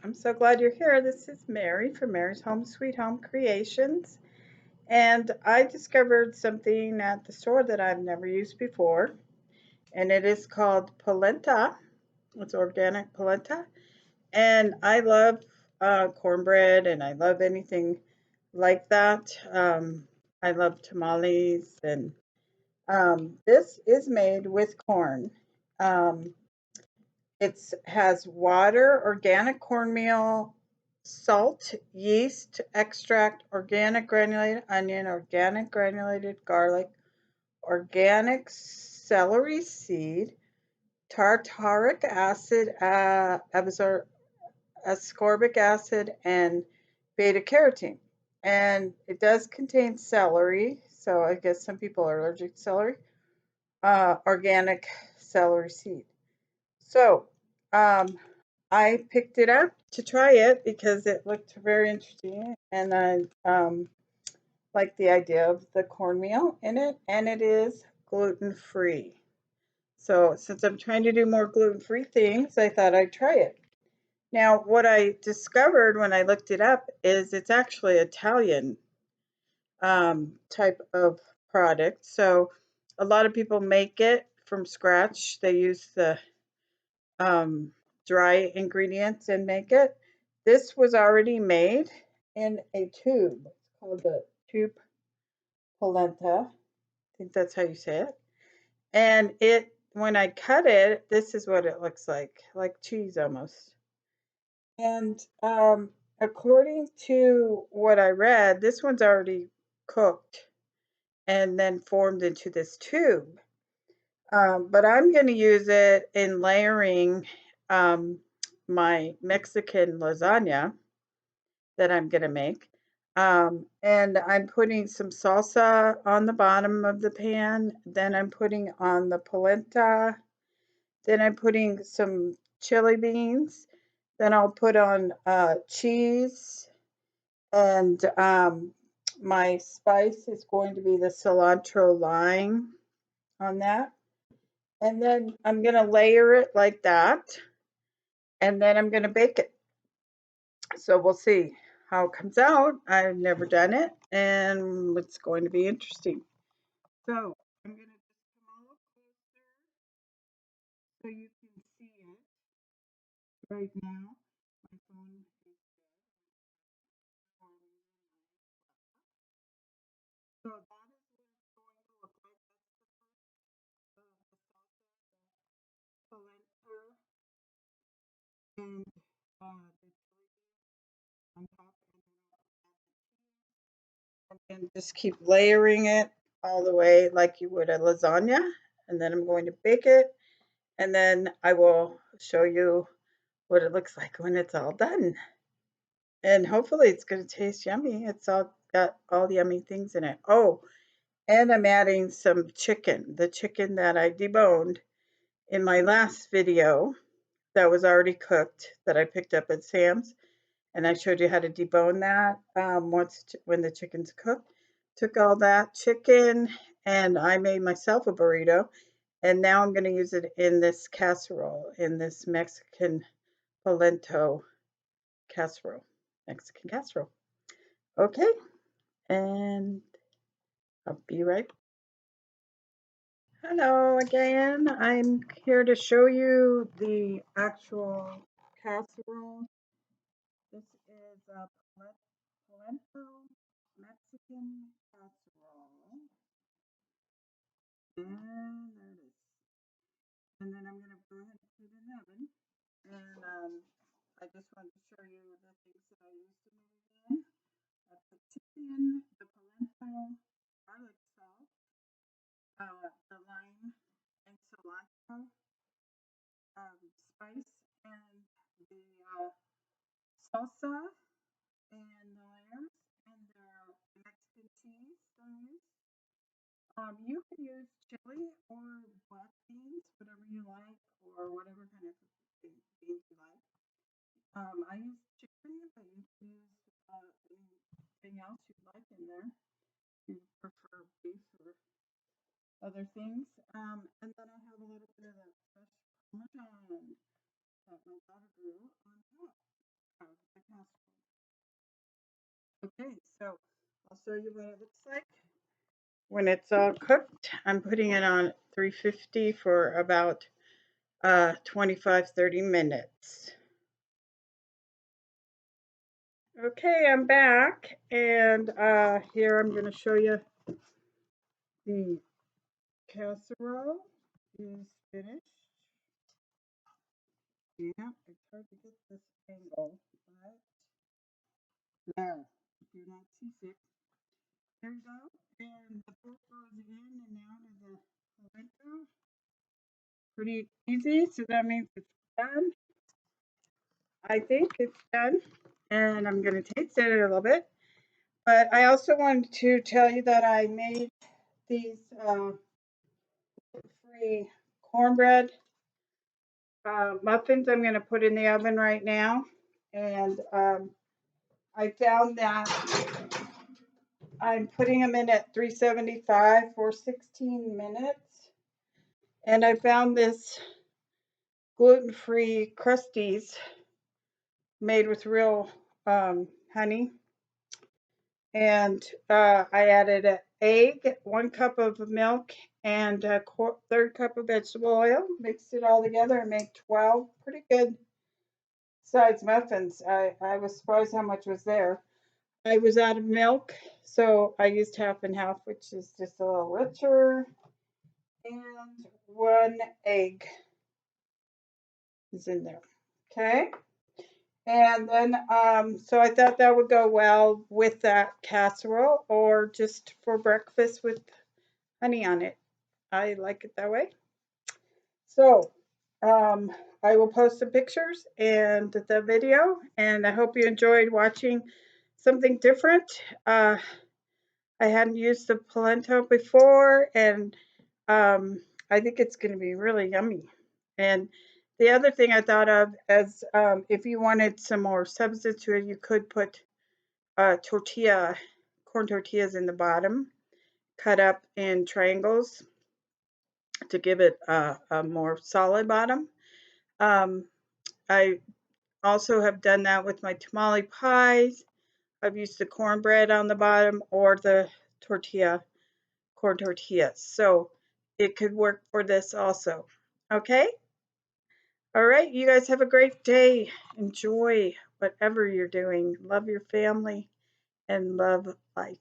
I'm so glad you're here. This is Mary from Mary's Home Sweet Home Creations. And I discovered something at the store that I've never used before, and it is called polenta. It's organic polenta. And I love cornbread and I love anything like that. I love tamales, and this is made with corn. Um, It has water, organic cornmeal, salt, yeast extract, organic granulated onion, organic granulated garlic, organic celery seed, tartaric acid, ascorbic acid, and beta carotene. And it does contain celery, so I guess some people are allergic to celery. Organic celery seed. So, um, I picked it up to try it because it looked very interesting, and I like the idea of the cornmeal in it, and it is gluten free. So, since I'm trying to do more gluten free things, I thought I'd try it. Now, what I discovered when I looked it up is it's actually Italian type of product. So, a lot of people make it from scratch. They use the um, dry ingredients and make it. This was already made in a tube. It's called the tube polenta. I think that's how you say it. And when I cut it, this is what it looks like cheese almost. And according to what I read, this one's already cooked and then formed into this tube. But I'm going to use it in layering um, my Mexican lasagna that I'm going to make. And I'm putting some salsa on the bottom of the pan. Then I'm putting on the polenta. Then I'm putting some chili beans. Then I'll put on cheese. And my spice is going to be the cilantro lime on that. And then I'm going to layer it like that. And then I'm going to bake it. So we'll see how it comes out. I've never done it, and it's going to be interesting. So I'm going to just come a little closer so you can see it right now. My phone is dead. So that is what it's going to look like. That's the salsa, the polenta, and the chili on top, and then I'll add the cheese, and just keep layering it all the way like you would a lasagna. And then I'm going to bake it, and then I will show you what it looks like when it's all done. And hopefully it's going to taste yummy. It's all got all yummy things in it. Oh, and I'm adding some chicken, the chicken that I deboned in my last video that was already cooked that I picked up at Sam's. And I showed you how to debone that when the chicken's cooked. Took all that chicken and I made myself a burrito. And now I'm going to use it in this casserole, in this Mexican polenta casserole, Mexican casserole. Okay, and I'll be right. Hello again. I'm here to show you the actual casserole. This is a polenta Mexican casserole. And there it is. And then I'm going to go ahead and put it in the oven. And I just wanted to show you the things that I used to make it in. I put chicken, the polenta, garlic salt, the lime and cilantro spice, and the salsa, and the layers, and the Mexican cheese that I use. You can use chili or black beans, whatever you like, or whatever kind of beans you like. I use chicken, but you can use anything else you'd like in there. If you prefer beef or other things. And then I have a little bit of that fresh Parmesan that my daughter grew on top. the casserole. Okay, so I'll show you what it looks like when it's all cooked. I'm putting it on 350 for about 25-30 minutes. Okay, I'm back, and here I'm going to show you the casserole is finished. Yeah, it's hard to get this angle, but there, do not see it. There you go, and the pork goes in and out of the polenta. Pretty easy, so that means it's done. I think it's done, and I'm going to taste it a little bit. But I also wanted to tell you that I made these free cornbread muffins I'm going to put in the oven right now. And I found that I'm putting them in at 375 for 16 minutes. And I found this gluten-free Crusties made with real honey. And I added an egg, 1 cup of milk, and a third cup of vegetable oil. Mixed it all together and made 12 pretty good size muffins. I was surprised how much was there. I was out of milk, so I used half and half, which is just a little richer. And 1 egg is in there. Okay. And then, so I thought that would go well with that casserole or just for breakfast with honey on it. I like it that way. So, I will post the pictures and the video, and I hope you enjoyed watching something different. I hadn't used the polenta before, and I think it's going to be really yummy. And the other thing I thought of is if you wanted some more substitute, you could put corn tortillas in the bottom, cut up in triangles to give it a more solid bottom. I also have done that with my tamale pies. I've used the cornbread on the bottom or the corn tortillas. So it could work for this also. Okay? All right, you guys have a great day. Enjoy whatever you're doing. Love your family and love life.